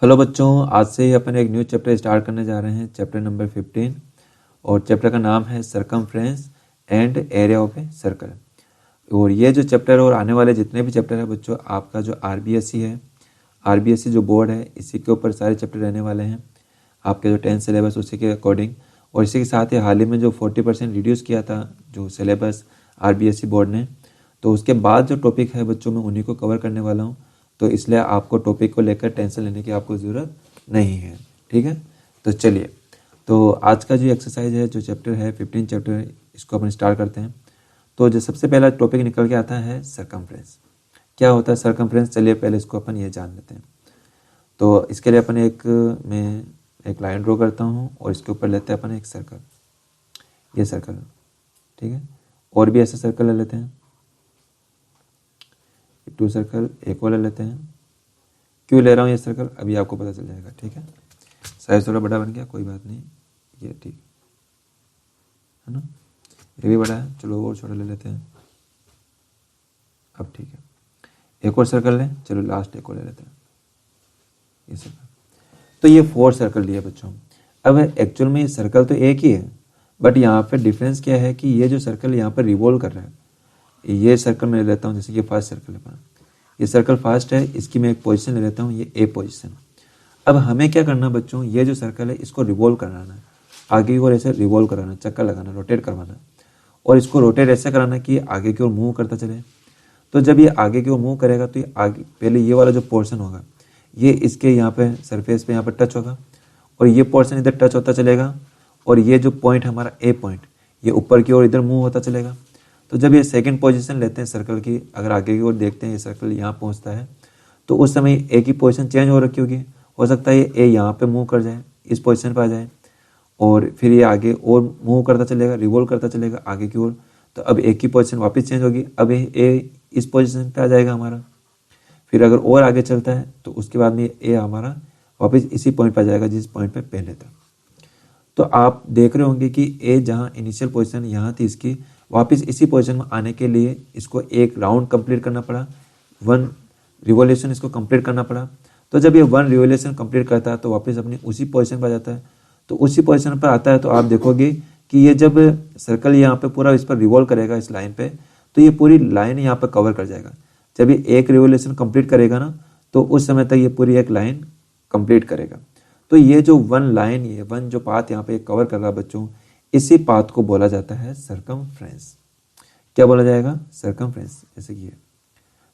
Hello बच्चों, आज से ही अपन एक न्यू चैप्टर स्टार्ट करने जा रहे हैं, चैप्टर नंबर 15। और चैप्टर का नाम है circumference and area of a circle. और ये जो चैप्टर और आने वाले जितने भी चैप्टर है बच्चों, आपका जो आरबीएससी है, आरबीएससी जो बोर्ड है, इसी के ऊपर सारे चैप्टर रहने वाले हैं। आपके जो 10th सिलेबस उसी के अकॉर्डिंग, और इसी के साथ ही हाल ही में जो 40% रिड्यूस किया था जो सिलेबस आरबीएससी बोर्ड ने, तो उसके बाद जो टॉपिक है बच्चों मैं उन्हीं को कवर करने वाला हूँ। तो इसलिए आपको टॉपिक को लेकर टेंशन लेने की आपको ज़रूरत नहीं है, ठीक है। तो चलिए, तो आज का जो एक्सरसाइज है, जो चैप्टर है 15 चैप्टर, इसको अपन स्टार्ट करते हैं। तो जो सबसे पहला टॉपिक निकल के आता है सरकमफ्रेंस। क्या होता है सरकमफ्रेंस? चलिए पहले इसको अपन ये जान लेते हैं। तो इसके लिए अपन मैं एक लाइन ड्रॉ करता हूँ और इसके ऊपर लेते हैं अपन एक सर्कल, ये सर्कल, ठीक है। और भी ऐसे सर्कल ले लेते हैं, 2 सर्कल, एक और ले लेते हैं। क्यों ले रहा हूँ ये सर्कल अभी आपको पता चल जाएगा, ठीक है। साइज थोड़ा बड़ा बन गया, कोई बात नहीं, ये ठीक है ना, ये भी बड़ा है, चलो और छोटा ले लेते हैं। अब ठीक है, एक और सर्कल लें, चलो लास्ट एक और ले लेते हैं, ये सर्कल। तो ये 4 सर्कल लिए बच्चों। अब एक्चुअल में ये सर्कल तो एक ही है, बट यहाँ पे डिफरेंस क्या है कि ये जो सर्कल यहाँ पर रिवॉल्व कर रहा है, ये सर्कल मैं ले लेता हूँ, जैसे कि फर्स्ट सर्कल है, ये सर्कल फर्स्ट है, इसकी मैं एक पोजीशन ले लेता हूँ, ये ए पोजीशन। अब हमें क्या करना बच्चों, ये जो सर्कल है इसको रिवॉल्व कराना है, आगे की ओर ऐसे रिवॉल्व कराना, चक्कर लगाना, रोटेट करवाना, और इसको रोटेट ऐसे कराना कि आगे की ओर मूव करता चले। तो जब ये आगे की ओर मूव करेगा तो ये आगे, पहले ये वाला जो पोर्शन होगा ये इसके यहाँ पे सरफेस पे यहाँ पर टच होगा, और ये पोर्शन इधर टच होता चलेगा, और ये जो पॉइंट हमारा ए पॉइंट, ये ऊपर की ओर इधर मूव होता चलेगा। तो जब ये सेकंड पोजीशन लेते हैं सर्कल की, अगर आगे की ओर देखते हैं ये सर्कल यहाँ पहुँचता है, तो उस समय ए की पोजीशन चेंज हो रखी होगी, हो सकता है ये ए यहाँ पे मूव कर जाए, इस पोजीशन पर आ जाए, और फिर ये आगे और मूव करता चलेगा, रिवॉल्व करता चलेगा आगे की ओर। तो अब ए की पोजीशन वापस चेंज होगी, अब ए इस पोजीशन पे आ जाएगा हमारा। फिर अगर और आगे चलता है तो उसके बाद में ए हमारा वापस इसी पॉइंट पर आ जाएगा जिस पॉइंट पे पहले था। तो आप देख रहे होंगे कि ए जहाँ इनिशियल पोजीशन यहाँ थी इसकी, वापस इसी पोजीशन में आने के लिए इसको एक राउंड कंप्लीट करना पड़ा, 1 रिवॉल्यूशन इसको कंप्लीट करना पड़ा। तो जब ये 1 रिवॉल्यूशन कंप्लीट करता है तो वापस अपनी उसी पोजीशन पर आ जाता है। तो उसी पोजीशन पर आता है तो आप देखोगे कि ये जब सर्कल यहाँ पे पूरा इस पर रिवॉल्व करेगा इस लाइन पे, तो ये पूरी लाइन यहाँ पर कवर कर जाएगा। जब ये एक रिवॉल्यूशन कंप्लीट करेगा ना, तो उस समय तक ये पूरी एक लाइन कंप्लीट करेगा। तो ये जो 1 लाइन, ये 1 जो पाथ यहाँ पे कवर कर रहा है बच्चों, इसी पाथ को बोला जाता है सरकमफ्रेंस। क्या बोला जाएगा? सरकमफ्रेंस। जैसे कि ये,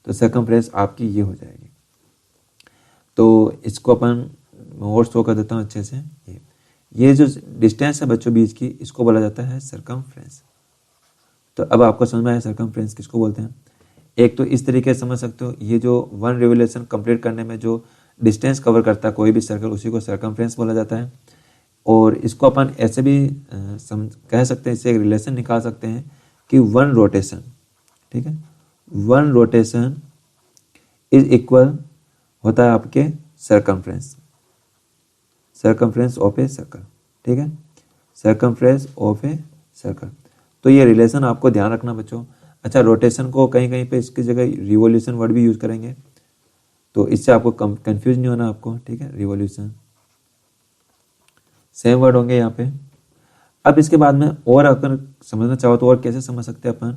तो सरकमफ्रेंस आपकी ये हो जाएगी। तो इसको अपन और शो कर देता हूँ अच्छे से। ये जो डिस्टेंस है बच्चों बीच की, इसको बोला जाता है सरकमफ्रेंस। तो अब आपको समझ में आया सरकमफ्रेंस किसको बोलते हैं। एक तो इस तरीके से समझ सकते हो, ये जो 1 रिवॉल्यूशन कंप्लीट करने में जो डिस्टेंस कवर करता है कोई भी सर्कल, उसी को सरकमफ्रेंस बोला जाता है। और इसको अपन ऐसे भी कह सकते हैं, इससे एक रिलेशन निकाल सकते हैं कि 1 रोटेशन, ठीक है, 1 रोटेशन इज इक्वल होता है आपके circumference, circumference of a circle, ठीक है, सरकमफ्रेंस ऑफ ए सर्कल। तो ये रिलेशन आपको ध्यान रखना बच्चों। अच्छा, रोटेशन को कहीं कहीं पे इसकी जगह रिवॉल्यूशन वर्ड भी यूज करेंगे, तो इससे आपको कंफ्यूज नहीं होना आपको, ठीक है। रिवॉल्यूशन सेम वर्ड होंगे यहाँ पे। अब इसके बाद में और अगर समझना चाहो तो और कैसे समझ सकते हैं अपन,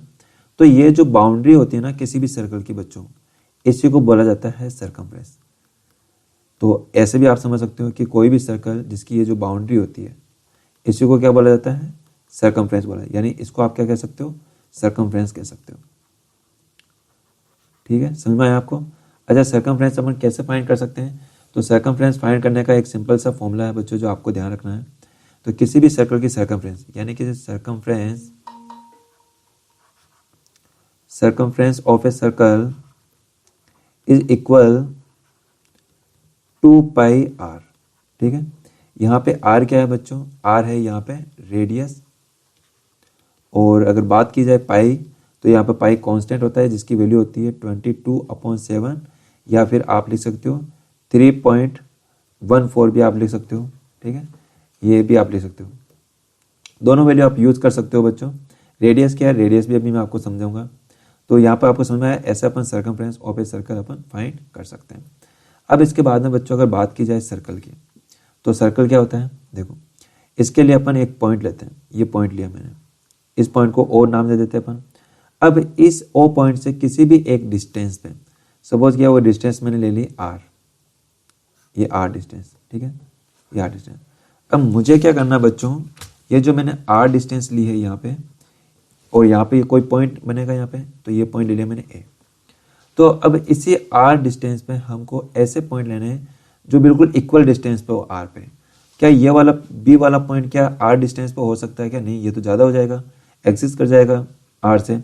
तो ये जो बाउंड्री होती है ना किसी भी सर्कल की बच्चों, इसी को बोला जाता है सरकमफ्रेंस। तो ऐसे भी आप समझ सकते हो कि कोई भी सर्कल जिसकी ये जो बाउंड्री होती है, इसी को क्या बोला जाता है? सरकमफ्रेंस बोला, यानी इसको आप क्या कह सकते हो? सरकमफ्रेंस कह सकते हो, ठीक है। समझ में आया आपको? अच्छा, सरकमफ्रेंस अपन कैसे फाइंड कर सकते हैं? तो सरकमफ्रेंस फाइंड करने का एक सिंपल सा फॉर्मूला है बच्चों जो आपको ध्यान रखना है। तो किसी भी सर्कल की सरकमफ्रेंस, यानी कि circumference of a circle is equal to pi r, ठीक है। यहाँ पे आर क्या है बच्चों? आर है यहाँ पे रेडियस, और अगर बात की जाए पाई, तो यहाँ पे पाई कांस्टेंट होता है जिसकी वैल्यू होती है 22/7, या फिर आप लिख सकते हो 3.14 भी आप लिख सकते हो, ठीक है, ये भी आप लिख सकते हो। दोनों वैल्यू आप यूज कर सकते हो बच्चों। रेडियस क्या है? रेडियस भी अभी मैं आपको समझाऊंगा। तो यहाँ पर आपको समझ में आया, ऐसे अपन सरकमफ्रेंस ऑफ ए सर्कल अपन फाइंड कर सकते हैं। अब इसके बाद में बच्चों अगर बात की जाए सर्कल की, तो सर्कल क्या होता है, देखो इसके लिए अपन एक पॉइंट लेते हैं, ये पॉइंट लिया मैंने, इस पॉइंट को ओ नाम दे देते हैं अपन। अब इस ओ पॉइंट से किसी भी एक डिस्टेंस पे, सपोज किया वो डिस्टेंस मैंने ले ली आर, ये आर डिस्टेंस, ठीक है, ये आर डिस्टेंस। अब मुझे क्या करना बच्चों, ये जो मैंने आर डिस्टेंस ली है यहाँ पे, और यहाँ पे कोई पॉइंट बनेगा यहाँ पे, तो ये पॉइंट ले लिया मैंने ए। तो अब इसी आर डिस्टेंस पे हमको ऐसे पॉइंट लेने हैं जो बिल्कुल इक्वल डिस्टेंस पे हो आर पे। क्या ये वाला बी वाला पॉइंट क्या आर डिस्टेंस पे हो सकता है क्या, नहीं, ये तो ज़्यादा हो जाएगा, एग्जिस्ट कर जाएगा आर से।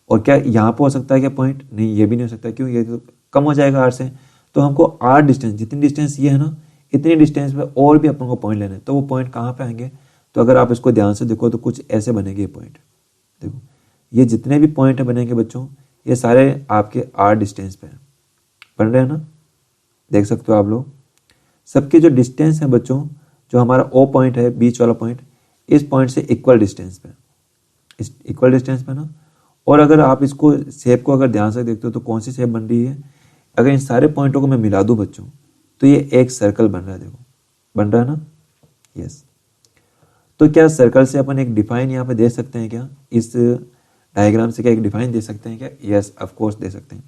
और क्या यहाँ पे हो सकता है क्या पॉइंट, नहीं, ये भी नहीं हो सकता, क्यों, ये तो कम हो जाएगा आर से। तो हमको आर डिस्टेंस, जितनी डिस्टेंस ये है ना, इतनी डिस्टेंस पे और भी अपन को पॉइंट लेना है। तो वो पॉइंट कहाँ पे आएंगे, तो अगर आप इसको ध्यान से देखो तो कुछ ऐसे बनेंगे ये पॉइंट। देखो ये जितने भी पॉइंट बनेंगे बच्चों, ये सारे आपके आर डिस्टेंस पे बन रहे हैं ना, देख सकते हो आप लोग। सबकी जो डिस्टेंस है बच्चों, जो हमारा ओ पॉइंट है, बीच वाला पॉइंट, इस पॉइंट से इक्वल डिस्टेंस पे, इस इक्वल डिस्टेंस पे ना। और अगर आप इसको शेप को अगर ध्यान से देखते हो तो कौन सी शेप बन रही है, अगर इन सारे पॉइंटों को मैं मिला दूं बच्चों, तो ये एक सर्कल बन रहा है, देखो बन रहा है ना, यस। तो क्या सर्कल से अपन एक डिफाइन यहाँ पे दे सकते हैं क्या, इस डायग्राम से क्या एक डिफाइन दे सकते हैं क्या, यस ऑफ कोर्स दे सकते हैं।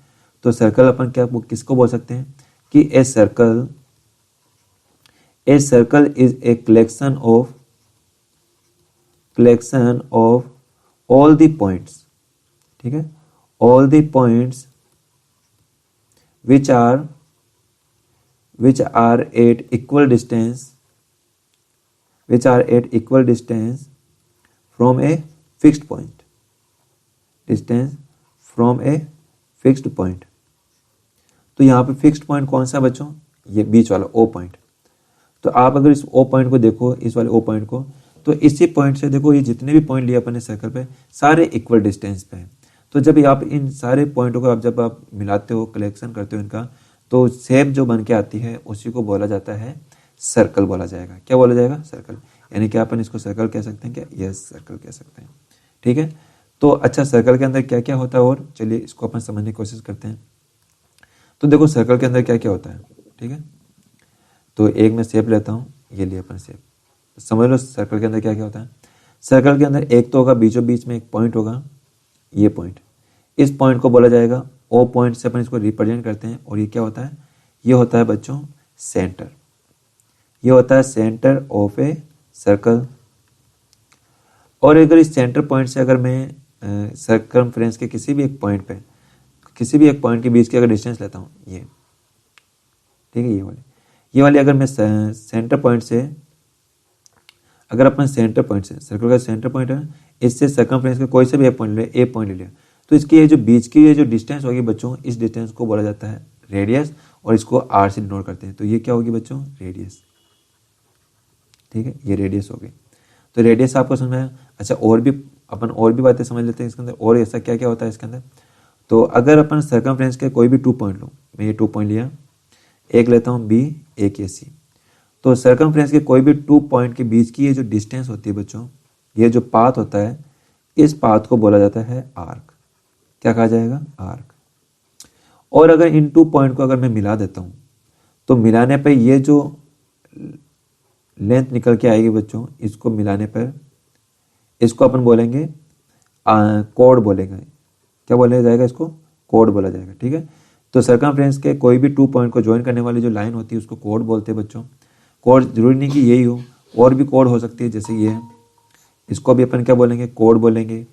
तो सर्कल अपन क्या किसको बोल सकते हैं कि ए circle is a collection of all the points, ठीक है, all the points which are at equal distance from a fixed point, तो यहाँ पे फिक्स्ड पॉइंट कौन सा बच्चों, ये बीच वाला ओ पॉइंट। तो आप अगर इस ओ पॉइंट को देखो, इस वाले ओ पॉइंट को, तो इसी पॉइंट से देखो ये जितने भी पॉइंट लिए अपने सर्कल पे सारे इक्वल डिस्टेंस पे हैं। तो जब आप इन सारे पॉइंटों को जब आप मिलाते हो, कलेक्शन करते हो इनका, तो शेप जो बन के आती है उसी को बोला जाता है सर्कल बोला जाएगा। क्या बोला जाएगा, सर्कल। यानी कि अपन इसको सर्कल कह सकते हैं क्या, यस सर्कल कह सकते हैं, ठीक है। तो अच्छा, सर्कल के अंदर क्या क्या होता है, और चलिए इसको अपन समझने की कोशिश करते हैं। तो देखो सर्कल के अंदर क्या क्या होता है, ठीक है। तो एक मैं शेप लेता हूँ, ये लिए अपन शेप, समझ लो सर्कल के अंदर क्या क्या होता है। सर्कल के अंदर एक तो होगा बीचों बीच में एक पॉइंट होगा, ये पॉइंट, इस पॉइंट को बोला जाएगा ओ पॉइंट से अपन इसको रिप्रेजेंट करते हैं। और ये क्या होता है, ये होता है बच्चों सेंटर, ये होता है सेंटर ऑफ ए सर्कल। और अगर इस सेंटर पॉइंट से अगर मैं सर्कमफ्रेंस के किसी भी एक पॉइंट पे, किसी भी एक पॉइंट के बीच की अगर डिस्टेंस लेता हूँ, ये ठीक है, ये वाली अगर मैं सेंटर पॉइंट से, अगर अपन सेंटर पॉइंट से, सर्कल का सेंटर पॉइंट है, इससे सर्कमफ्रेंस का कोई से भी एक पॉइंट ले, ए पॉइंट ले लिया, तो इसकी ये जो बीच की ये जो डिस्टेंस होगी बच्चों, इस डिस्टेंस को बोला जाता है रेडियस, और इसको आर से डिनोट करते हैं। तो ये क्या होगी बच्चों, रेडियस, ठीक है, ये रेडियस होगी। तो रेडियस आपको समझ में आया। अच्छा, और भी अपन और भी बातें समझ लेते हैं इसके अंदर, और ऐसा क्या क्या होता है इसके अंदर। तो अगर अपन सर्कमफ्रेंस के कोई भी 2 पॉइंट लो, मैं ये 2 पॉइंट लिया, एक लेता हूँ बी, एक ये सी। तो सर्कमफ्रेंस के कोई भी 2 पॉइंट के बीच की ये जो डिस्टेंस होती है बच्चों, ये जो पाथ होता है, इस पाथ को बोला जाता है आर्क। क्या कहा जाएगा, आर्क। और अगर इन 2 पॉइंट को अगर मैं मिला देता हूं, तो मिलाने पर ये जो लेंथ निकल के आएगी बच्चों, इसको मिलाने पर इसको अपन बोलेंगे कोड बोलेंगे। क्या बोला जाएगा, इसको कोड बोला जाएगा, ठीक है। तो सर्कमफ्रेंस के कोई भी 2 पॉइंट को ज्वाइन करने वाली जो लाइन होती है उसको कोड बोलते हैं बच्चों। कोड जरूरी नहीं कि यही हो, और भी कोड हो सकती है, जैसे ये है, इसको भी अपन क्या बोलेंगे, कोड बोलेंगे।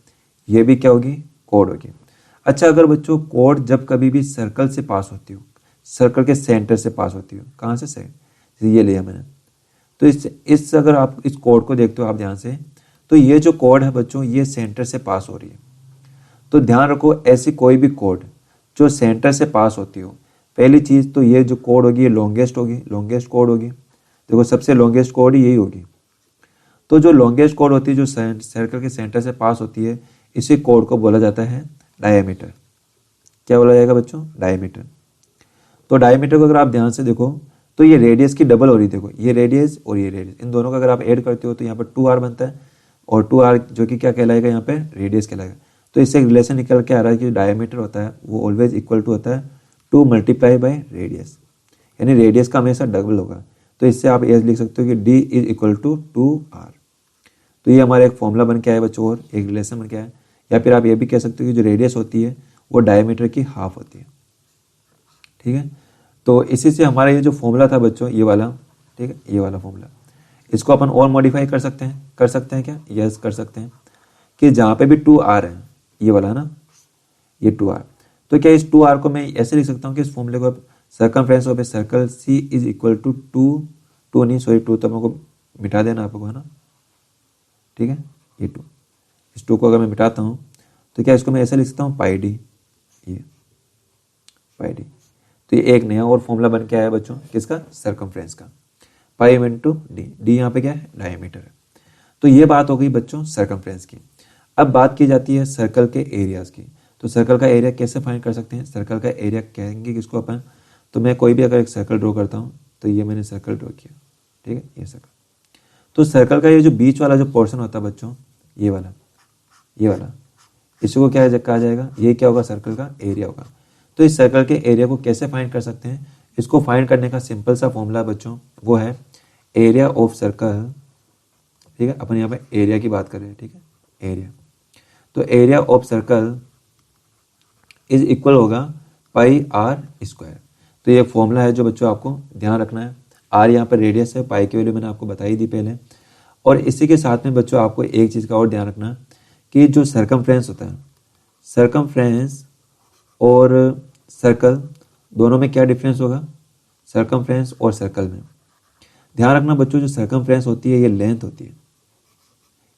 ये भी क्या होगी, कोड होगी। अच्छा, अगर बच्चों कोड जब कभी भी सर्कल से पास होती हो, सर्कल के सेंटर से पास होती हो, कहाँ से ये लिया मैंने, तो इस अगर आप इस कोड को देखते हो आप ध्यान से, तो ये जो कोड है बच्चों, ये सेंटर से पास हो रही है। तो ध्यान रखो, ऐसी कोई भी कोड जो सेंटर से पास होती हो, पहली चीज तो ये जो कोड होगी ये लॉन्गेस्ट होगी, लॉन्गेस्ट कोड होगी। देखो सबसे लॉन्गेस्ट कोड यही होगी। तो जो लॉन्गेस्ट कोड होती है जो सर्कल के सेंटर से पास होती है, इसी कोड को बोला जाता है डायमीटर। क्या बोला जाएगा बच्चों, डायमीटर। तो डायमीटर को अगर आप ध्यान से देखो तो ये रेडियस की डबल हो रही है। देखो ये रेडियस और ये रेडियस, इन दोनों का अगर आप ऐड करते हो तो यहाँ पर 2r बनता है, और 2r जो कि क्या कहलाएगा, यहाँ पे रेडियस कहलाएगा। तो इससे एक रिलेशन निकल के आ रहा है कि डायमीटर होता है वो ऑलवेज इक्वल टू होता है 2 मल्टीप्लाई बाय रेडियस। यानी रेडियस का हमेशा डबल होगा। तो इससे आप ये लिख सकते हो कि d is equal to 2r। तो ये हमारा एक फॉर्मूला बन के आया बच्चों, और एक रिलेशन बन के आया। या फिर आप ये भी कह सकते हो कि जो रेडियस होती है वो डायमीटर की हाफ होती है, ठीक है। तो इसी से हमारा ये जो फॉर्मूला था बच्चों, ये वाला, ठीक है, ये वाला फॉर्मूला, इसको अपन और मॉडिफाई कर सकते हैं क्या? यस कर सकते हैं, कि जहाँ पे भी 2r है, ये वाला है ना, ये 2r, तो क्या इस 2r को मैं ऐसे लिख सकता हूँ कि इस फॉर्मूले को circumference of a circle c is equal to 2 तो मेरे को मिटा देना आपको, है ना, ठीक है, ये 2, इस 2 को अगर मैं मिटाता हूँ तो क्या इसको मैं ऐसे लिख सकता हूँ पाई डी, ये पाई डी। तो ये एक नया और फॉर्मूला बन के आया बच्चों, किसका? सर्कमफ्रेंस का, पाई इंटू डी, डी यहाँ पे क्या है? डायमीटर है। तो ये बात हो गई बच्चों सर्कमफ्रेंस की। अब बात की जाती है सर्कल के एरियाज की। तो सर्कल का एरिया कैसे फाइंड कर सकते हैं? सर्कल का एरिया कहेंगे किसको अपन? तो मैं कोई भी अगर एक सर्कल ड्रॉ करता हूँ, तो ये मैंने सर्कल ड्रॉ किया, ठीक है, ये सर्कल। तो सर्कल का ये जो बीच वाला जो पोर्शन होता है बच्चों, ये वाला, इसको क्या कहा जाएगा? ये क्या होगा? सर्कल का एरिया होगा। तो इस सर्कल के एरिया को कैसे फाइंड कर सकते हैं? इसको फाइंड करने का सिंपल सा फॉर्मूला बच्चों वो है एरिया ऑफ सर्कल, ठीक है, अपन यहाँ पे एरिया की बात कर रहे हैं, ठीक है, एरिया। तो area of circle is equal होगा पाई आर स्क्वायर। तो ये फॉर्मूला है जो बच्चों आपको ध्यान रखना है। आर यहाँ पर रेडियस है, पाई की वैल्यू मैंने आपको बताई दी पहले। और इसी के साथ में बच्चों आपको एक चीज़ का और ध्यान रखना कि जो सर्कमफ्रेंस होता है, सर्कमफ्रेंस और सर्कल दोनों में क्या डिफरेंस होगा? सर्कमफ्रेंस और सर्कल में ध्यान रखना बच्चों, जो सर्कमफ्रेंस होती है ये लेंथ होती है,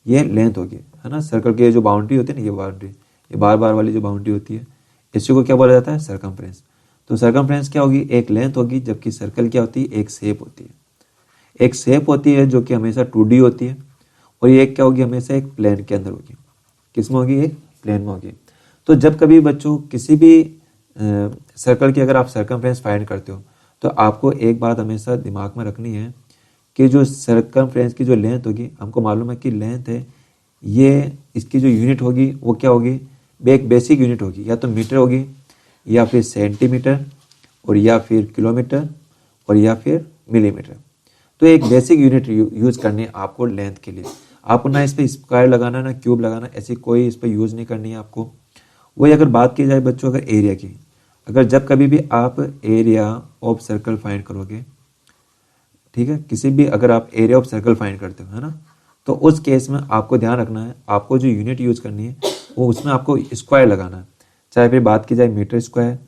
ये लेंथ होगी, है ना। सर्कल की जो बाउंड्री होती है ना, ये बाउंड्री, ये बार बार वाली जो बाउंड्री होती है, इसी को क्या बोला जाता है? सर्कमफ्रेंस। तो सर्कमफ्रेंस क्या होगी? एक लेंथ होगी, जबकि सर्कल क्या होती है? एक शेप होती है। एक शेप होती है जो कि हमेशा 2D होती है, और ये क्या होगी? हमेशा एक प्लेन के अंदर होगी। किस में होगी? एक प्लेन में होगी। तो जब कभी बच्चों किसी भी सर्कल की अगर आप सर्कमफ्रेंस फाइंड करते हो, तो आपको एक बात हमेशा दिमाग में रखनी है कि जो सर्कमफ्रेंस की जो लेंथ होगी, हमको मालूम है कि लेंथ है, ये इसकी जो यूनिट होगी वो क्या होगी? एक बेसिक यूनिट होगी, या तो मीटर होगी, या फिर सेंटीमीटर, और या फिर किलोमीटर, और या फिर मिलीमीटर। तो एक बेसिक यूनिट यूज करनी है आपको लेंथ के लिए। आपको ना इस पर स्क्वायर लगाना, ना क्यूब लगाना, ऐसी कोई इस पर यूज नहीं करनी है आपको। वही अगर बात की जाए बच्चों अगर एरिया की, अगर जब कभी भी आप एरिया ऑफ सर्कल फाइंड करोगे, ठीक है, किसी भी अगर आप एरिया ऑफ सर्कल फाइंड करते हो, है ना, तो उस केस में आपको ध्यान रखना है, आपको जो यूनिट यूज करनी है वो उसमें आपको स्क्वायर लगाना है। चाहे फिर बात की जाए मीटर स्क्वायर,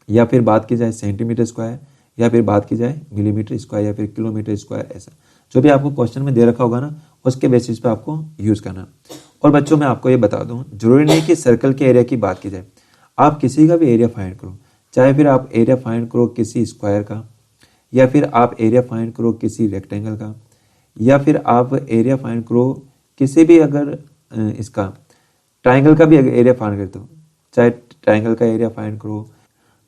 या फिर बात की जाए सेंटीमीटर स्क्वायर, या फिर बात की जाए मिलीमीटर स्क्वायर, या फिर किलोमीटर स्क्वायर, ऐसा जो भी आपको क्वेश्चन में दे रखा होगा ना, उसके बेसिस पे आपको यूज करना है। और बच्चों मैं आपको ये बता दूं, जरूरी नहीं कि सर्कल के एरिया की बात की जाए, आप किसी का भी एरिया फाइंड करो, चाहे फिर आप एरिया फाइंड करो किसी स्क्वायर का, या फिर आप एरिया फाइंड करो किसी रेक्टेंगल का, या फिर आप एरिया फाइंड करो किसी भी अगर इसका ट्राइंगल का भी एरिया फाइंड करते हो, चाहे ट्राइंगल का एरिया फाइंड करो,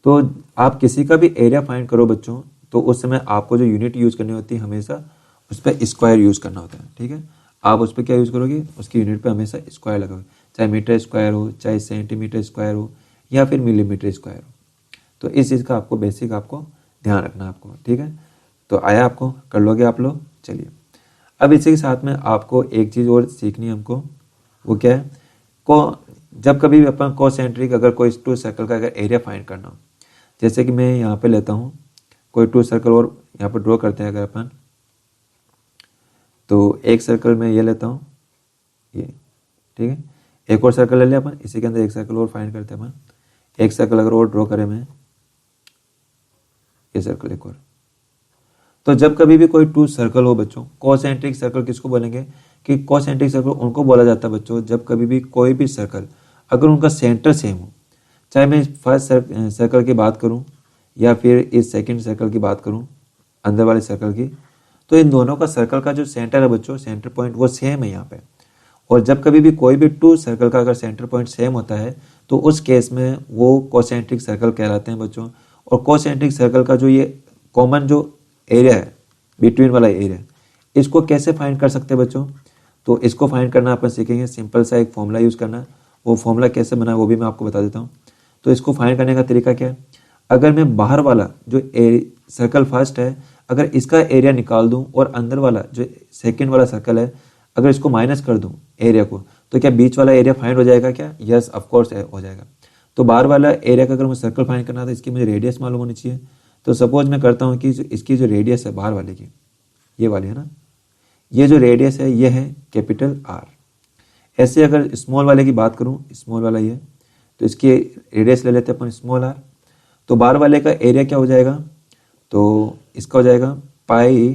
तो आप किसी का भी एरिया फाइंड करो बच्चों, तो उस समय आपको जो यूनिट यूज करनी होती है हमेशा उस पर स्क्वायर यूज करना होता है, ठीक है। आप उस पर क्या यूज करोगे? उसकी यूनिट पे हमेशा स्क्वायर लगाओगे, चाहे मीटर स्क्वायर हो, चाहे सेंटीमीटर स्क्वायर हो, या फिर मिलीमीटर स्क्वायर हो। तो इस चीज़ का आपको बेसिक आपको ध्यान रखना है आपको, ठीक है। तो आया आपको, कर लोगे आप लोग। चलिए अब इसी के साथ में आपको एक चीज़ और सीखनी है हमको, वो क्या है? जब कभी भी अपन कोसेंट्रिक अगर कोई टू सर्कल का अगर एरिया फाइंड करना हो, जैसे कि मैं यहाँ पे लेता हूँ कोई टू सर्कल और यहाँ पर ड्रॉ करते हैं अगर अपन, तो एक सर्कल में ये लेता हूँ, ये, ठीक है, एक और सर्कल ले लिया अपन, इसी के अंदर एक सर्कल और फाइंड करते हैं अपन, एक सर्कल अगर और ड्रॉ करें मैं, ये सर्कल एक और। तो जब कभी भी कोई टू सर्कल हो बच्चों, कोसेंट्रिक सर्कल किसको बोलेंगे? कि कोसेंट्रिक सर्कल उनको बोला जाता है बच्चों जब कभी भी कोई भी सर्कल अगर उनका सेंटर सेम हो, चाहे मैं फर्स्ट सर्कल की बात करूं या फिर इस सेकंड सर्कल की बात करूं, अंदर वाले सर्कल की, तो इन दोनों का सर्कल का जो सेंटर है बच्चों, सेंटर पॉइंट वो सेम है यहाँ पे। और जब कभी भी कोई भी टू सर्कल का अगर सेंटर पॉइंट सेम होता है, तो उस केस में वो कोसेंट्रिक सर्कल कहलाते हैं बच्चों। और कोसेंट्रिक सर्कल का जो ये कॉमन जो एरिया है, बिटवीन वाला एरिया, इसको कैसे फाइंड कर सकते हैं बच्चों? तो इसको फाइंड करना अपन सीखेंगे, सिंपल सा एक फॉर्मूला यूज़ करना। वो फॉर्मूला कैसे बना है वो भी मैं आपको बता देता हूँ। तो इसको फाइंड करने का तरीका क्या है? अगर मैं बाहर वाला जो सर्कल फर्स्ट है, अगर इसका एरिया निकाल दूं और अंदर वाला जो सेकंड वाला सर्कल है अगर इसको माइनस कर दूं एरिया को, तो क्या बीच वाला एरिया फाइंड हो जाएगा क्या? यस ऑफ कोर्स हो जाएगा। तो बाहर वाला एरिया का अगर मुझे सर्कल फाइंड करना था, इसकी मुझे रेडियस मालूम होनी चाहिए। तो सपोज मैं करता हूँ कि इसकी जो रेडियस है बाहर वाले की, ये वाली है ना, ये जो रेडियस है ये है कैपिटल आर। ऐसे अगर स्मॉल वाले की बात करूँ, स्मॉल वाला ये, तो इसकी रेडियस ले लेते हैं अपन स्मॉल आर। तो बाहर वाले का एरिया क्या हो जाएगा? तो इसका हो जाएगा pi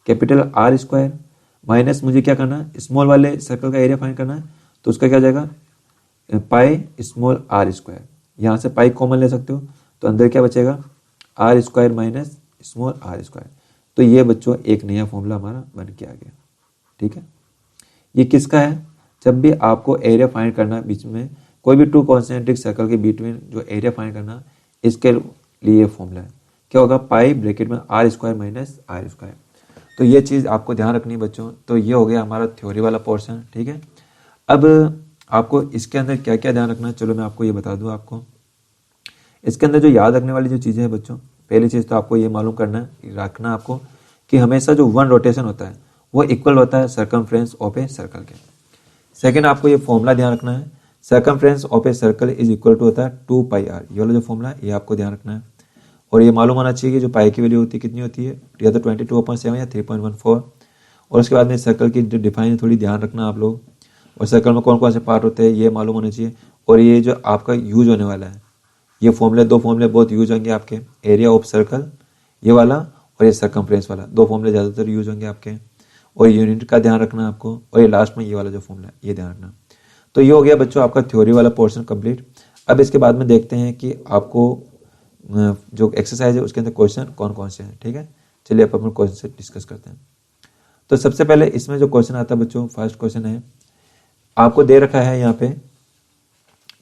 capital R square minus, मुझे क्या करना है, स्मॉल वाले सर्कल का एरिया फाइंड करना है, तो उसका क्या हो जाएगा, पाई स्मॉल आर स्क्वायर। यहाँ से पाई कॉमन ले सकते हो, तो अंदर क्या बचेगा, r square minus small r square. तो ये बच्चों एक नया फॉर्मूला हमारा बन के आ गया। ठीक है, ये किसका है? जब भी आपको एरिया फाइंड करना, बीच में कोई भी टू कॉन्सेंट्रिक सर्कल के बीटवीन जो एरिया फाइंड करना, इसके लिए फॉर्मूला है। क्या होगा, पाई ब्रैकेट में r square minus r square. तो ये चीज़ आपको ध्यान रखनी है बच्चों। तो ये हो गया हमारा थ्योरी वाला पोर्शन। ठीक है, अब आपको इसके अंदर क्या क्या ध्यान रखना है, चलो मैं आपको ये बता दूं। आपको इसके अंदर जो याद रखने वाली जो चीज़ें हैं बच्चों, पहली चीज़ तो आपको ये मालूम करना है, रखना आपको कि हमेशा जो वन रोटेशन होता है वो इक्वल होता है सर्कमफ्रेंस ऑफ ए सर्कल के। सेकंड, आपको ये फॉर्मूला ध्यान रखना है, circumference of a circle is equal to होता है 2 पाई आर। ये वाला जो फॉर्मूला है ये आपको ध्यान रखना है। और ये मालूम होना चाहिए कि जो पाई की वैल्यू होती है कितनी होती है, या तो 22/7 या 3.14। और उसके बाद में सर्कल की जो डिफाइन थोड़ी ध्यान रखना आप लोग, और सर्कल में कौन कौन से पार्ट होते हैं ये मालूम होने चाहिए। और ये जो आपका यूज होने वाला है, ये फॉर्मूले, दो फॉर्मूले बहुत यूज होंगे आपके, एरिया ऑफ सर्कल ये वाला और ये सर्कमफ्रेंस वाला, दो फॉर्मूले ज़्यादातर यूज होंगे आपके। और यूनिट का ध्यान रखना आपको, और ये लास्ट में ये वाला जो फॉर्मूला है ये ध्यान रखना। तो ये हो गया बच्चों आपका थ्योरी वाला पोर्शन कंप्लीट। अब इसके बाद में देखते हैं कि आपको जो एक्सरसाइज है उसके अंदर क्वेश्चन कौन कौन से हैं। ठीक है, चलिए अब अपन क्वेश्चन से डिस्कस करते हैं। तो सबसे पहले इसमें जो क्वेश्चन आता है बच्चों, फर्स्ट क्वेश्चन है, आपको दे रखा है यहाँ पे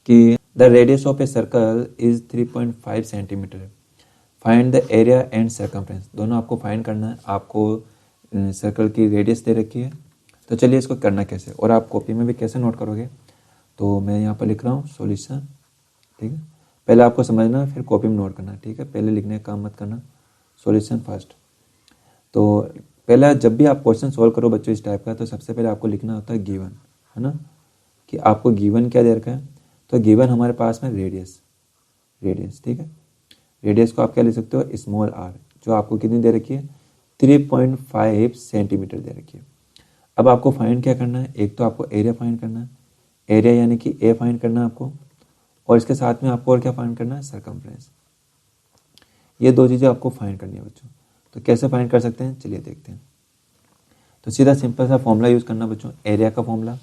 कि the radius of a circle is 3.5 centimetre, find the area and circumference. दोनों आपको फाइंड करना है। आपको सर्कल की रेडियस दे रखी है, तो चलिए इसको करना कैसे, और आप कॉपी में भी कैसे नोट करोगे। तो मैं यहाँ पर लिख रहा हूँ सॉल्यूशन। ठीक है, पहले आपको समझना फिर कॉपी में नोट करना। ठीक है, पहले लिखने का काम मत करना, सॉल्यूशन फर्स्ट। तो पहला जब भी आप क्वेश्चन सॉल्व करो बच्चों इस टाइप का, तो सबसे पहले आपको लिखना होता है गिवन, है ना, कि आपको गिवन क्या दे रखा है। तो गिवन हमारे पास में रेडियस, ठीक है, रेडियस को आप क्या ले सकते हो, स्मॉल आर, जो आपको कितनी दे रखी है, 3.5 सेंटीमीटर दे रखी है। अब आपको फाइंड क्या करना है, एक तो आपको एरिया फाइंड करना है, एरिया यानी कि ए फाइंड करना है आपको, और इसके साथ में आपको और क्या फाइंड करना है, सर्कमफ्रेंस। ये दो चीज़ें आपको फाइंड करनी है बच्चों। तो कैसे फाइंड कर सकते हैं, चलिए देखते हैं। तो सीधा सिंपल सा फॉर्मूला यूज़ करना बच्चों, एरिया का फॉर्मूला।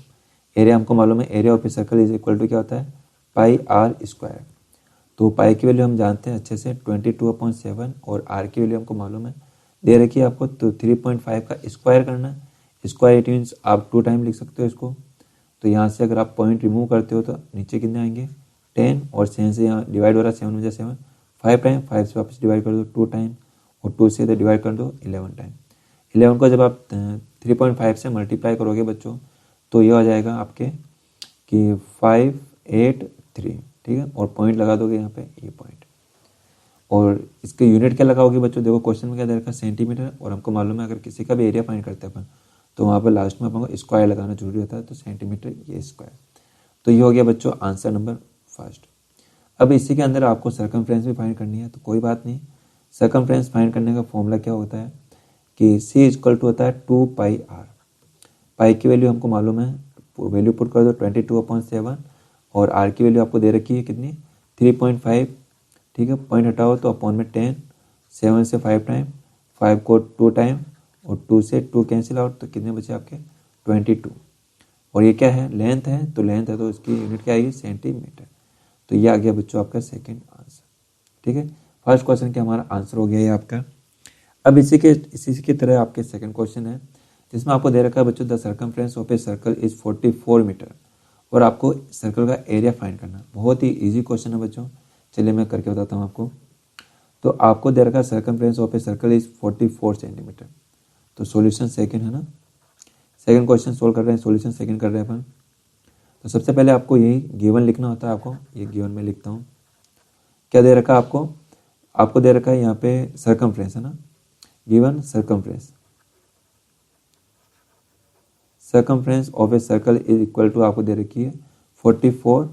एरिया हमको मालूम है, area of a circle is equal to क्या होता है, पाई आर स्क्वायर। तो पाई की वैल्यू हम जानते हैं अच्छे से 22/7, और आर की वैल्यू हमको मालूम है, दे रखी है आपको। तो 3.5 का स्क्वायर करना है, स्क्वायर इट मीन्स आप 2 टाइम लिख सकते हो इसको। तो यहाँ से अगर आप पॉइंट रिमूव करते हो तो नीचे कितने आएंगे, 10, और 7 से यहाँ डिवाइड हो रहा है, 7 में 7, 5 टाइम, 5 से वापस डिवाइड कर दो 2 टाइम, और 2 से इधर डिवाइड कर दो 11 टाइम। 11 को जब आप 3.5 से मल्टीप्लाई करोगे बच्चों, तो ये हो जाएगा आपके कि 583। ठीक है, और पॉइंट लगा दोगे यहाँ पे, ये पॉइंट। और इसके यूनिट क्या लगाओगे बच्चों, देखो क्वेश्चन में क्या दे रखा है, सेंटीमीटर, और हमको मालूम है अगर किसी का भी एरिया फाइंड करते हैं अपन, तो वहाँ पर लास्ट में अपन को स्क्वायर लगाना जरूरी होता है। तो सेंटीमीटर, ये स्क्वायर। तो ये हो गया बच्चों आंसर नंबर फर्स्ट। अब इसी के अंदर आपको सर्कमफ्रेंस भी फाइंड करनी है, तो कोई बात नहीं, सर्कमफ्रेंस फाइंड करने का फॉर्मूला क्या होता है कि C इक्वल टू होता है 2 पाई आर। पाई की वैल्यू हमको मालूम है, वैल्यू पुट कर दो 22/7, और आर की वैल्यू आपको दे रखी है कितनी, 3.5। ठीक है, पॉइंट हटाओ तो अपॉन में 10, 7 से 5 टाइम, 5 को 2 टाइम, और 2 से 2 कैंसिल आउट, तो कितने बचे आपके 22। और ये क्या है, लेंथ है, तो लेंथ है तो इसकी यूनिट क्या आएगी, सेंटीमीटर। तो ये आ गया बच्चों आपका सेकंड आंसर। ठीक है, फर्स्ट क्वेश्चन का हमारा आंसर हो गया ये आपका। अब इसी की तरह आपके सेकंड क्वेश्चन है, जिसमें आपको दे रखा है बच्चों, the circumference of a circle is 44 metre, और आपको सर्कल का एरिया फाइंड करना। बहुत ही इजी क्वेश्चन है बच्चों, चलिए मैं करके बताता हूँ आपको। तो आपको दे रखा है circumference of a circle is 44 centimetre. तो सॉल्यूशन सेकंड है ना, सेकंड क्वेश्चन सोल्व कर रहे हैं, सॉल्यूशन सेकंड कर रहे हैं अपन। तो सबसे पहले आपको यही गिवन लिखना होता है आपको, ये गिवन में लिखता हूँ। क्या दे रखा है आपको, आपको दे रखा है यहाँ पे सर्कमफ्रेंस है ना, given circumference of a circle is equal to आपको दे रखी है 44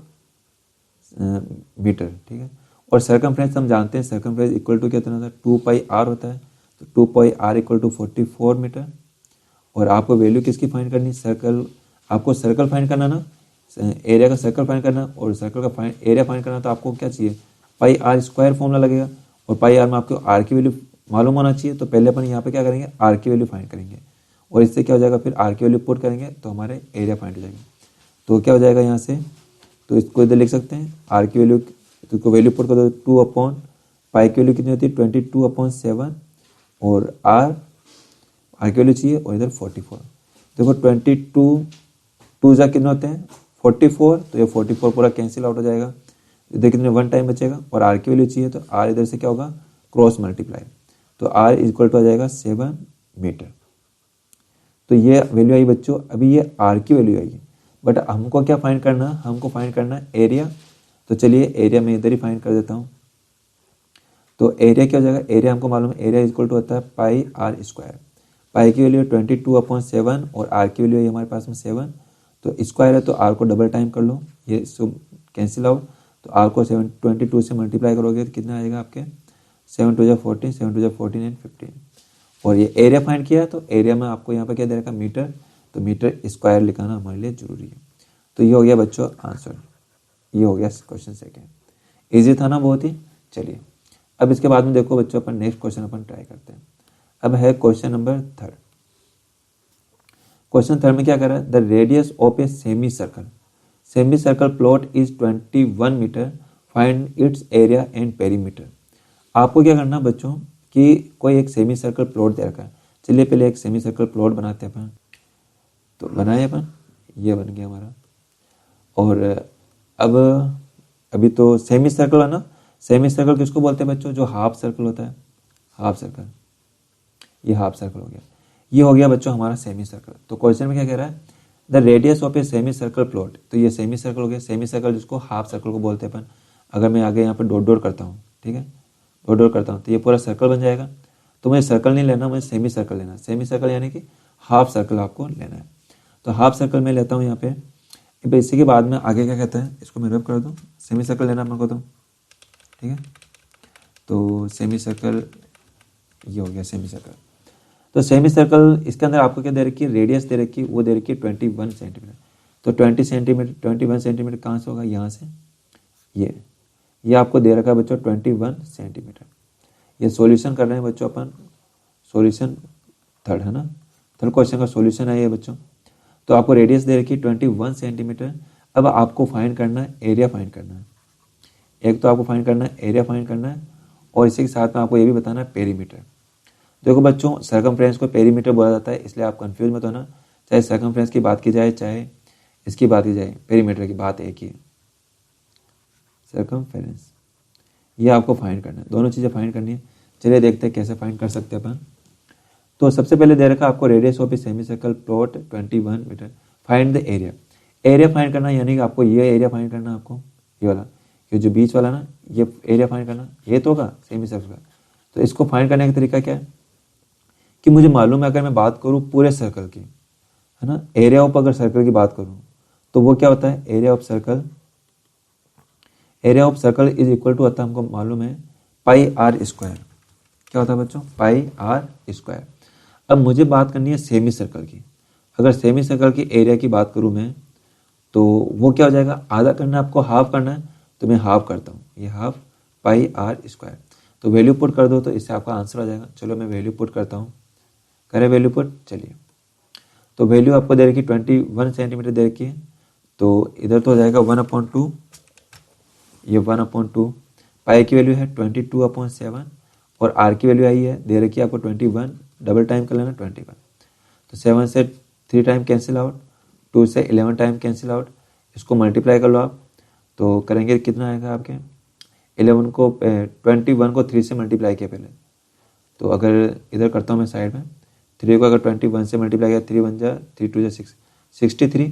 मीटर, ठीक है। और सर्कमफ्रेंस हम जानते हैं सर्कमफ्रेंस इक्वल टू कितना होता है 2 पाई आर होता है, तो 2 पाई आर इक्वल टू 44 मीटर। और आपको वैल्यू किसकी फाइंड करनी, सर्कल, आपको सर्कल फाइंड करना ना, एरिया का सर्कल फाइंड करना और सर्कल का एरिया फाइंड करना, तो आपको क्या चाहिए पाई आर स्क्वायर फॉर्मूला लगेगा। और पाई आर में आपको आर की वैल्यू मालूम होना चाहिए, तो पहले अपन यहाँ पे क्या करेंगे आर की वैल्यू फाइंड करेंगे और इससे क्या हो जाएगा फिर आर की वैल्यू पुट करेंगे तो हमारे एरिया फाइंड हो जाएगी। तो क्या हो जाएगा यहाँ से, तो इसको इधर लिख सकते हैं आर की वैल्यू, तो इसको वैल्यू पुट कर दो 2 अपॉन पाई की वैल्यू कितनी होती है 22/7 और आर की वैल्यू चाहिए और इधर 44। देखो 22 2 जा कितने होते हैं 44, तो ये 44 पूरा कैंसिल आउट हो जाएगा, इधर कितने 1 टाइम बचेगा और आर की वैल्यू चाहिए तो आर इधर से क्या होगा क्रॉस मल्टीप्लाई, तो आर इक्वल टू आ जाएगा 7 मीटर। तो ये वैल्यू आई बच्चों, अभी ये आर की वैल्यू आई है, बट हमको क्या फाइंड करना है, हमको फाइंड करना है एरिया। तो चलिए एरिया में इधर ही फाइंड कर देता हूँ। तो एरिया क्या हो जाएगा, एरिया हमको मालूम है एरिया इक्वल टू होता है पाई आर स्क्वायर, पाई की वैल्यू 22/7 और आर की वैल्यू है हमारे पास में 7, तो स्क्वायर है तो आर को डबल टाइम कर लो, ये सब कैंसिल आउट, तो आर को 22 से मल्टीप्लाई करोगे तो कितना आएगा आपके 7 2 14, 7 2 14 एंड 15। और ये एरिया फाइंड किया, तो एरिया में आपको यहाँ पे क्या दे रखा मीटर, तो मीटर स्क्वायर लिखाना हमारे लिए जरूरी है। तो ये हो गया बच्चों आंसर, ये हो गया क्वेश्चन सेकेंड। ईजी था ना बहुत ही। चलिए अब इसके बाद में देखो बच्चों अपन नेक्स्ट क्वेश्चन अपन ट्राई करते हैं। अब है क्वेश्चन नंबर 3। क्वेश्चन 3 में क्या कर रहा है, the radius of a semi circle plot is 21 metre, find its area and perimeter. आपको क्या करना बच्चों कि कोई एक सेमी सर्कल प्लॉट दे रखा है। चलिए पहले एक सेमी सर्कल प्लॉट बनाते हैं अपन, तो बनाए अपन, ये बन गया हमारा। और अब अभी तो सेमी सर्कल है ना, सेमी सर्कल किसको बोलते हैं बच्चों, जो हाफ सर्कल होता है, हाफ सर्कल, ये हाफ सर्कल हो गया। ये हो गया बच्चों हमारा सेमी सर्कल। तो क्वेश्चन में क्या कह रहा है, the radius of a semi circle plot, तो ये सेमी सर्कल हो गया, सेमी सर्कल जिसको हाफ सर्कल को बोलते हैं अपन। अगर मैं आगे यहाँ पे डॉट डॉट करता हूँ, ठीक है, डॉट डॉट करता हूँ तो ये पूरा सर्कल बन जाएगा। तो मुझे सर्कल नहीं लेना, मुझे सेमी सर्कल लेना, सेमी सर्कल यानी कि हाफ सर्कल आपको लेना है। तो हाफ सर्कल मैं लेता हूँ यहाँ पे, इसी के बाद में आगे क्या कहता है, इसको मैं रब कर दूँ, सेमी सर्कल लेना अपने को, तो ठीक है। तो सेमी सर्कल ये हो गया सेमी सर्कल। तो सेमी सर्कल इसके अंदर आपको क्या दे रखी है, रेडियस दे रखी है, वो दे रखी है 21 सेंटीमीटर। तो 21 सेंटीमीटर कहाँ से होगा, यहाँ से, ये आपको दे रखा है बच्चों 21 सेंटीमीटर। ये सॉल्यूशन कर रहे हैं बच्चों अपन, सॉल्यूशन थर्ड है ना, थर्ड क्वेश्चन का सॉल्यूशन है ये बच्चों। तो आपको रेडियस दे रखी है 21 सेंटीमीटर। अब आपको फाइंड करना है एरिया फाइंड करना है, एक तो आपको फाइंड करना है एरिया फाइंड करना है और इसी के साथ में आपको ये भी बताना है पेरीमीटर। देखो बच्चों सर्कमफ्रेंस को पेरीमीटर बोला जाता है, इसलिए आप कंफ्यूज मत होना, चाहे सर्कमफ्रेंस की बात की जाए चाहे इसकी बात की जाए, पेरीमीटर की बात एक ही है, सर्कमफ्रेंस। ये आपको फाइंड करना है, दोनों चीज़ें फाइंड करनी है। चलिए देखते हैं कैसे फाइंड कर सकते हैं अपन। तो सबसे पहले दे रखा आपको radius of a semi circle plot 21 metre, find the area. Area find करना यानी कि आपको ये एरिया फाइंड करना, आपको ये वाला, ये जो बीच वाला ना, ये एरिया फाइंड करना, ये तो होगा सेमी सर्कल का। तो इसको फाइंड करने का तरीका क्या है कि मुझे मालूम है अगर मैं बात करूँ पूरे सर्कल की, है ना, एरिया ऑफ अगर सर्कल की बात करूँ तो वो क्या होता है, area of circle is equal to होता है, हमको मालूम है पाई आर स्क्वायर। क्या होता है बच्चों, पाई आर स्क्वायर। अब मुझे बात करनी है सेमी सर्कल की। अगर सेमी सर्कल की एरिया की बात करूँ मैं, तो वो क्या हो जाएगा, आधा करना है आपको, हाफ करना है, तो मैं हाफ करता हूँ, ये हाफ पाई आर स्क्वायर। तो वैल्यू पुट कर दो तो इससे आपका आंसर आ जाएगा। चलो मैं वैल्यू पुट करता हूँ, करें वैल्यू पुट। चलिए तो वैल्यू आपको दे रखी 21 सेंटीमीटर दे रखी है, तो इधर तो हो जाएगा 1/2, ये 1/2, पाई की वैल्यू है 22/7 और आर की वैल्यू आई है दे रखी है आपको 21, डबल टाइम कर लेना 21। तो 7 से 3 टाइम कैंसिल आउट, 2 से 11 टाइम कैंसिल आउट, इसको मल्टीप्लाई कर लो आप, तो करेंगे कितना आएगा आपके 21 को 3 से मल्टीप्लाई किया पहले। तो अगर इधर करता हूँ मैं साइड में, 3 को अगर 21 से मल्टीप्लाई किया, 3 1 3 2 6, 63,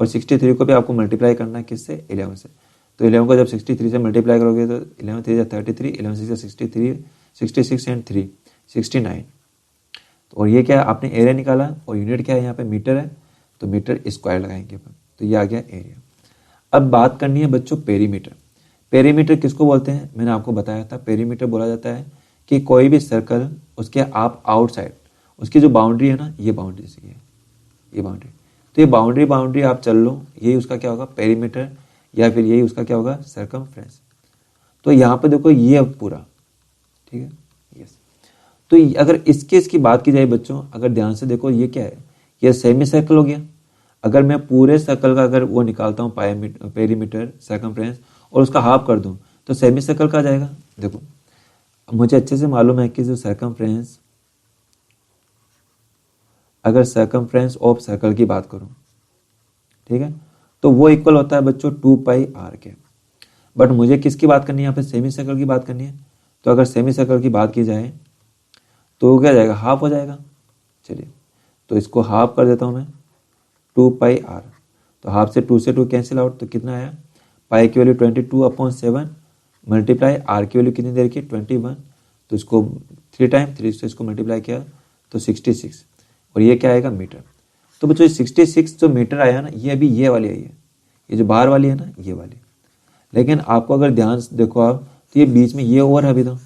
और 63 को भी आपको मल्टीप्लाई करना है किससे, 11 से। तो 11 को जब 63 से मल्टीप्लाई करोगे तो 11 3 33, 11 6 63, 66 एंड 3 69। और ये क्या है, आपने एरिया निकाला और यूनिट क्या है यहाँ पे मीटर है, तो मीटर स्क्वायर लगाएंगे अपन, तो ये आ गया एरिया। अब बात करनी है बच्चों पेरीमीटर। पेरीमीटर किसको बोलते हैं, मैंने आपको बताया था। पेरीमीटर बोला जाता है कि कोई भी सर्कल उसके आप आउटसाइड, उसकी जो बाउंड्री है ना, ये बाउंड्री से ये बाउंड्री, तो ये बाउंड्री आप चल लो, यही उसका क्या होगा पेरीमीटर, या फिर यही उसका क्या होगा सर्कमफ्रेंस। तो यहाँ पे देखो ये पूरा, ठीक है, यस। तो अगर इसकी बात की जाए बच्चों, अगर ध्यान से देखो ये क्या है, ये सेमी सर्कल हो गया। अगर मैं पूरे सर्कल का अगर वो निकालता हूँ पेरीमीटर सर्कमफ्रेंस और उसका हाफ कर दूं, तो सेमी सर्कल का आ जाएगा। देखो मुझे अच्छे से मालूम है कि जो सर्कमफ्रेंस, अगर सर्कमफ्रेंस ऑफ सर्कल की बात करूं, ठीक है, तो वो इक्वल होता है बच्चों 2πr के। बट मुझे किसकी बात करनी है यहाँ पे, सेमी सर्कल की बात करनी है। तो अगर सेमी सर्कल की बात की जाए तो क्या जाएगा, हाफ हो जाएगा। चलिए तो इसको हाफ कर देता हूँ मैं, 2πr। तो हाफ से 2 से 2 कैंसिल आउट, तो कितना आया, पाई की वैल्यू 22/7 मल्टीप्लाई आर की वैल्यू कितनी देर की 21, तो इसको 3 टाइम 3 से इसको मल्टीप्लाई किया तो 66, और ये क्या आएगा मीटर। तो बच्चों 66 जो मीटर आया ना, ये अभी ये वाली आई है, ये जो बाहर वाली है ना ये वाली। लेकिन आपको अगर ध्यान से देखो आप, तो ये बीच में ये और है अभी, तो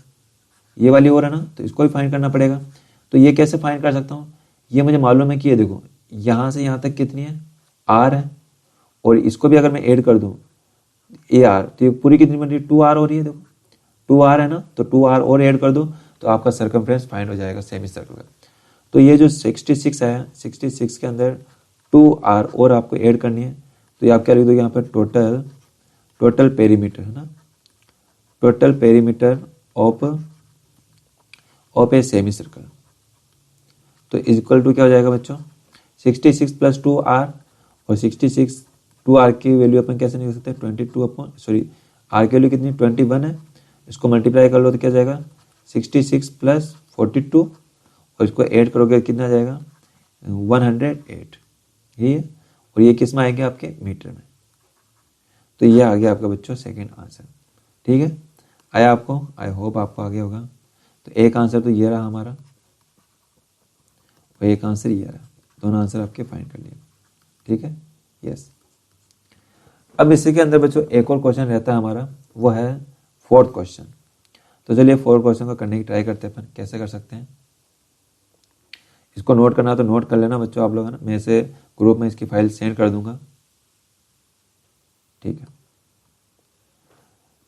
ये वाली और है ना, तो इसको भी फाइंड करना पड़ेगा। तो ये कैसे फाइंड कर सकता हूँ, ये मुझे मालूम है कि ये देखो यहाँ से यहाँ तक कितनी है, आर है, और इसको भी अगर मैं ऐड कर दूँ ए आर, तो ये पूरी कितनी बन रही है, 2r हो रही है। देखो 2r है ना, तो 2r और ऐड कर दो तो आपका सर्कमफ्रेंस फाइंड हो जाएगा सेमी सर्कल का। तो ये जो 66 आया, 66 के अंदर 2r और आपको ऐड करनी है, तो ये आप क्या लिख दोगे यहाँ पर, टोटल पेरीमीटर है ना, total perimeter of a semi circle. तो इक्वल टू क्या हो जाएगा बच्चों, 66 प्लस 2r, और 66 2r की वैल्यू अपन कैसे निकल सकते हैं, 22 आर की वैल्यू कितनी 21 है, इसको मल्टीप्लाई कर लो तो क्या जाएगा 66 प्लस 42, और इसको ऐड करोगे कितना आ जाएगा 108, यही है। और ये किस में आएंगे आपके मीटर में। तो ये आ गया आपका बच्चों सेकेंड आंसर, ठीक है, आया आपको, आई होप आपको आ गया होगा। तो एक आंसर तो ये रहा हमारा, और एक आंसर ये रहा, दोनों आंसर आपके फाइंड कर लिए, ठीक है, यस। अब इसी के अंदर बच्चों एक और क्वेश्चन रहता है हमारा, वो है 4th क्वेश्चन। तो चलिए 4th क्वेश्चन को करने की ट्राई करते हैं अपन, कैसे कर सकते हैं। इसको नोट करना तो नोट कर लेना बच्चों आप लोग, है ना, मैं इसे ग्रुप में इसकी फाइल सेंड कर दूंगा, ठीक है।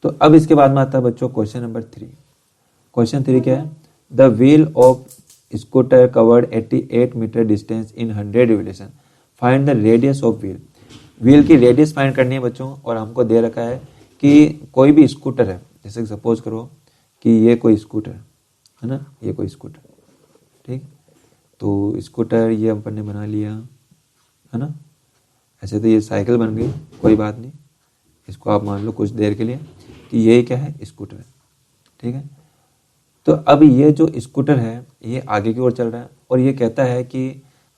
तो अब इसके बाद में आता है बच्चों क्वेश्चन नंबर 3। क्वेश्चन 3 क्या है, the wheel of scooter covered 88 metre distance in 100 revolution, find the radius of wheel. Wheel की रेडियस फाइंड करनी है बच्चों, और हमको दे रखा है कि कोई भी स्कूटर है, जैसे सपोज करो कि ये कोई स्कूटर है ना, ये कोई स्कूटर, ठीक। तो स्कूटर ये अपन ने बना लिया है ना, ऐसे तो ये साइकिल बन गई, कोई बात नहीं, इसको आप मान लो कुछ देर के लिए कि ये क्या है स्कूटर है, ठीक है। तो अब ये जो स्कूटर है ये आगे की ओर चल रहा है, और ये कहता है कि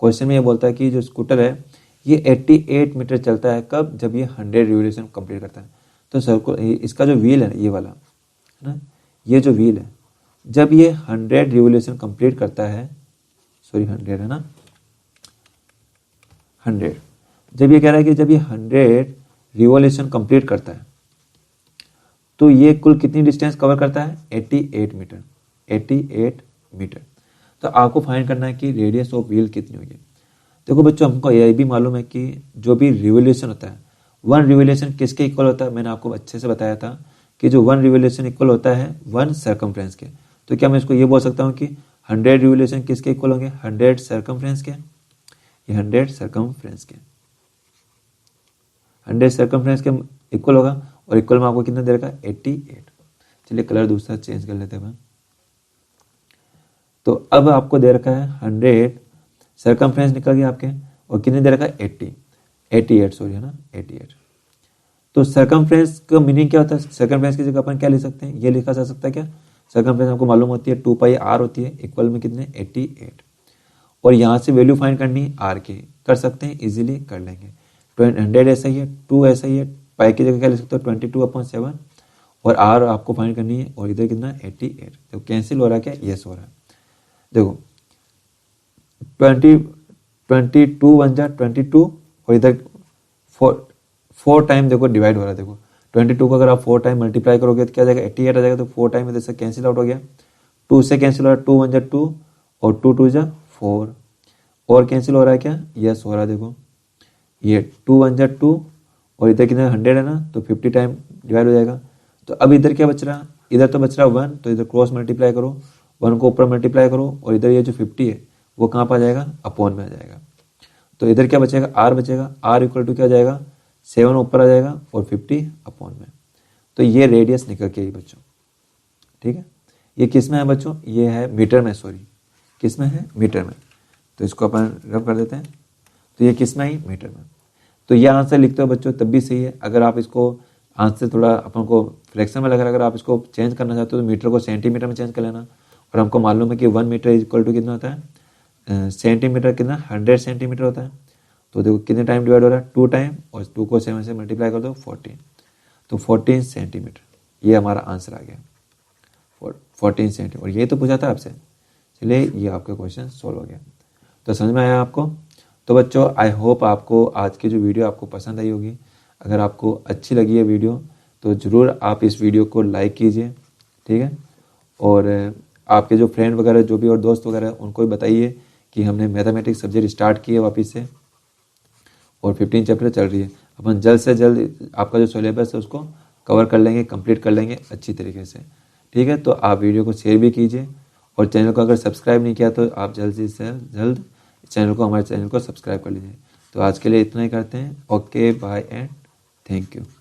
क्वेश्चन में ये बोलता है कि जो स्कूटर है ये 88 मीटर चलता है, कब, जब ये 100 रिवोल्यूशन कंप्लीट करता है। तो सर्कल इसका जो व्हील है ये वाला है ना, ये जो व्हील है जब ये 100 रिवोल्यूशन कंप्लीट करता है, 100 है ना, 100, जब ये कह रहा है कि जब ये 100 रिवोल्यूशन कंप्लीट करता है तो ये कुल कितनी डिस्टेंस कवर करता है, 88 मीटर, 88 मीटर। तो आपको फाइंड करना है कि रेडियस ऑफ व्हील कितनी होगी। देखो बच्चों हमको यह भी मालूम है कि जो भी रिवोल्यूशन होता है, 1 रिवोल्यूशन किसके इक्वल होता है, मैंने आपको अच्छे से बताया था कि जो 1 रिवोल्यूशन इक्वल होता है 1 सर्कमफ्रेंस के। तो क्या मैं इसको ये बोल सकता हूँ कि 100 रिवोल्यूशन किसके इक्वल होंगे, 100 सर्कमफ्रेंस के, ये 100 सर्कमफ्रेंस के, 100 सर्कमफ्रेंस के इक्वल होगा, और इक्वल में आपको कितना दे रखा है 88। चलिए कलर दूसरा चेंज कर लेते हैं। तो अब आपको दे रखा है 100 सर्कमफ्रेंस निकल गया आपके, और कितने दे रखा है 88 सॉरी है ना, 88। तो सर्कमफ्रेंस का मीनिंग क्या होता है, सर्कमफ्रेंस की जगह अपन क्या लिख सकते हैं, ये लिखा जा सकता है क्या, सर्कमफ्रेंस आपको मालूम होती है 2πr होती है, इक्वल में कितने 88, और यहाँ से वैल्यू फाइंड करनी आर की, कर सकते हैं इजीली कर लेंगे। 100 ऐसा ही है, 2 ऐसा ही है, पाई की जगह क्या लिख सकते हो 22/7 और आर आपको फाइंड करनी है और इधर कितना 88। तो कैंसिल हो रहा है क्या, यस हो रहा है। देखो 22 बन जा 22 और इधर 4 टाइम देखो डिवाइड हो रहा है। देखो 22 को अगर आप 4 टाइम मल्टीप्लाई करोगे तो क्या जाएगा 88 आ जाएगा। तो 4 टाइम इधर से कैंसिल आउट हो गया, 2 से कैंसिल हो रहा है, 2 1 जा 2 और 2 2 जा 4 और कैंसिल हो रहा है क्या, यस हो रहा है। देखो ये 2 1 जा 2 और इधर कितना 100 है ना, तो 50 टाइम डिवाइड हो जाएगा। तो अब इधर क्या बच रहा, इधर तो बच रहा 1, तो इधर क्रॉस मल्टीप्लाई करो, 1 को ऊपर मल्टीप्लाई करो और इधर ये जो 50 है वो कहाँ पर आ जाएगा, अपॉन में आ जाएगा। तो इधर क्या बचेगा, आर बचेगा, आर इक्वल टू क्या आ जाएगा 7 ऊपर आ जाएगा और 50 अपॉन में। तो ये रेडियस निकल के ही बच्चों, ठीक है। ये किस में है बच्चों, ये है मीटर में, सॉरी किस में है, मीटर में। तो इसको अपन रब कर देते हैं। तो ये किस में है, मीटर में। तो ये आंसर लिखते हो बच्चों तब भी सही है। अगर आप इसको आंसर थोड़ा अपन को फ्रैक्शन में लग रहा है, अगर आप इसको चेंज करना चाहते हो तो मीटर को सेंटीमीटर में चेंज कर लेना। और हमको मालूम है कि 1 मीटर इक्वल टू कितना होता है, सेंटीमीटर कितना 100 सेंटीमीटर होता है। तो देखो कितने टाइम डिवाइड हो रहा है, 2 टाइम, और 2 को 7 से मल्टीप्लाई कर दो 14, तो 14 सेंटीमीटर ये हमारा आंसर आ गया 14 सेंटीमीटर। और ये तो पूछा था आपसे, चलिए ये आपका क्वेश्चन सॉल्व हो गया। तो समझ में आया आपको। तो बच्चों आई होप आपको आज की जो वीडियो आपको पसंद आई होगी। अगर आपको अच्छी लगी है वीडियो तो ज़रूर आप इस वीडियो को लाइक कीजिए, ठीक है। और आपके जो फ्रेंड वगैरह जो भी और दोस्त वगैरह उनको भी बताइए कि हमने मैथमेटिक्स सब्जेक्ट स्टार्ट किए वापस से और 15 चैप्टर चल रही है। अपन जल्द से जल्द आपका जो सिलेबस है उसको कवर कर लेंगे, कंप्लीट कर लेंगे अच्छी तरीके से, ठीक है। तो आप वीडियो को शेयर भी कीजिए और चैनल को अगर सब्सक्राइब नहीं किया तो आप जल्द से जल्द हमारे चैनल को सब्सक्राइब कर लीजिए। तो आज के लिए इतना ही करते हैं। Okay bye and thank you.